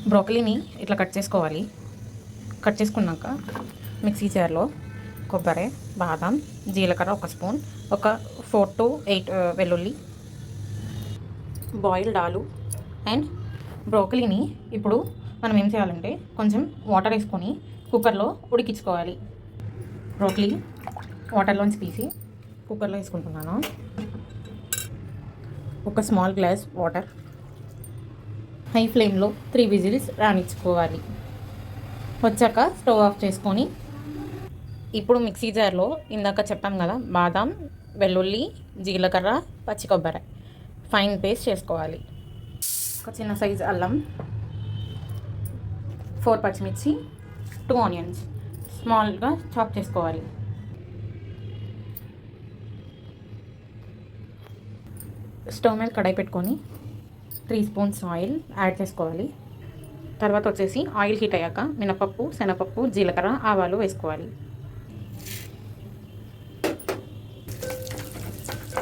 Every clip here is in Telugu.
బ్రోకలీని ఇట్లా కట్ చేసుకోవాలి. కట్ చేసుకున్నాక మిక్సీ జార్లో కొబ్బరి, బాదం, జీలకర్ర 1 స్పూన్, ఒక 4 to 8 వెల్లుల్లి, బాయిల్డ్ ఆలు అండ్ బ్రోకలీని ఇప్పుడు మనం ఏం చేయాలంటే కొంచెం వాటర్ వేసుకొని కుక్కర్లో ఉడికించుకోవాలి. బ్రోకలీ వాటర్లోంచి తీసి కుక్కర్లో వేసుకుంటున్నాను. ఒక స్మాల్ గ్లాస్ వాటర్, హై ఫ్లేమ్లో 3 విజిల్స్ రానిచ్చుకోవాలి. వచ్చాక స్టవ్ ఆఫ్ చేసుకొని ఇప్పుడు మిక్సీ జార్లో ఇందాక చెప్పాం కదా బాదం, వెల్లుల్లి, జీలకర్ర, పచ్చి కొబ్బరి ఫైన్ పేస్ట్ చేసుకోవాలి. ఒక చిన్న సైజ్ అల్లం, 4 పచ్చిమిర్చి, 2 ఆనియన్స్ స్మాల్గా చాప్ చేసుకోవాలి. స్టవ్ మీద కడాయి పెట్టుకొని 3 స్పూన్స్ ఆయిల్ యాడ్ చేసుకోవాలి. తర్వాత వచ్చేసి ఆయిల్ హీట్ అయ్యాక మినపప్పు, శనగపప్పు, జీలకర్ర, ఆవాలు వేసుకోవాలి.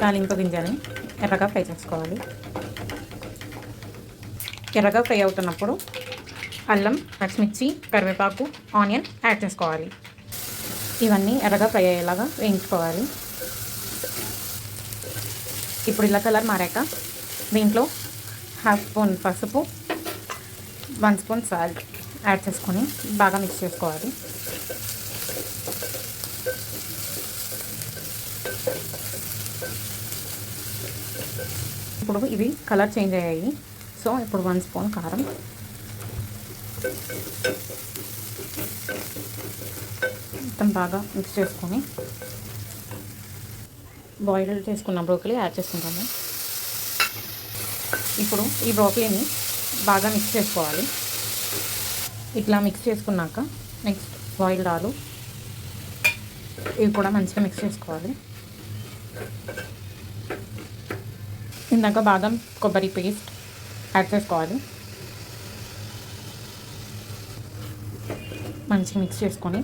తాలింపు గింజని ఎర్రగా ఫ్రై చేసుకోవాలి. ఎర్రగా ఫ్రై అవుతున్నప్పుడు అల్లం, పచ్చిమిర్చి, కరివేపాకు, ఆనియన్ యాడ్ చేసుకోవాలి. ఇవన్నీ ఎర్రగా ఫ్రై అయ్యేలాగా వేయించుకోవాలి. ఇప్పుడు ఇలా కలర్ మారాక దీంట్లో 1/2 స్పూన్ పసుపు, 1 స్పూన్ సాల్ట్ యాడ్ చేసుకొని బాగా మిక్స్ చేసుకోవాలి. ఇప్పుడు ఇవి కలర్ చేంజ్ అయ్యాయి. సో ఇప్పుడు 1 స్పూన్ కారం, మొత్తం బాగా మిక్స్ చేసుకొని బాయిల్ చేసుకున్న బ్రోకలీ యాడ్ చేసుకుంటాము. ఇప్పుడు ఈ బ్రోకలీని బాగా మిక్స్ చేసుకోవాలి. ఇట్లా మిక్స్ చేసుకున్నాక నెక్స్ట్ బాయిల్డ్ ఆలు, ఇవి కూడా మంచిగా మిక్స్ చేసుకోవాలి. ఇందాక బాదం, కొబ్బరి పేస్ట్ యాడ్ చేసుకోవాలి. మంచిగా మిక్స్ చేసుకొని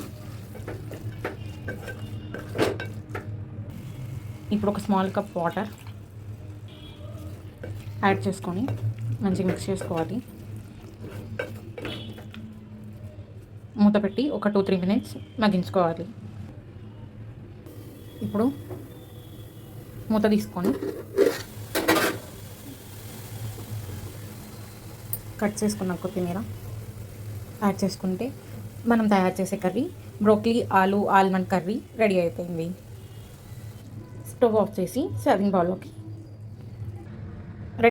ఇప్పుడు ఒక స్మాల్ కప్ వాటర్ యాడ్ చేసుకొని మంచిగా మిక్స్ చేసుకోవాలి. మూత పెట్టి ఒక 2-3 మినిట్స్ మగ్గించుకోవాలి. ఇప్పుడు మూత తీసుకొని కట్ చేసుకున్న కొత్తిమీర యాడ్ చేసుకుంటే మనం తయారు చేసే కర్రీ బ్రోకలీ ఆలు ఆల్మండ్ కర్రీ రెడీ అయిపోయింది. స్టవ్ ఆఫ్ చేసి సర్వింగ్ బౌల్లోకి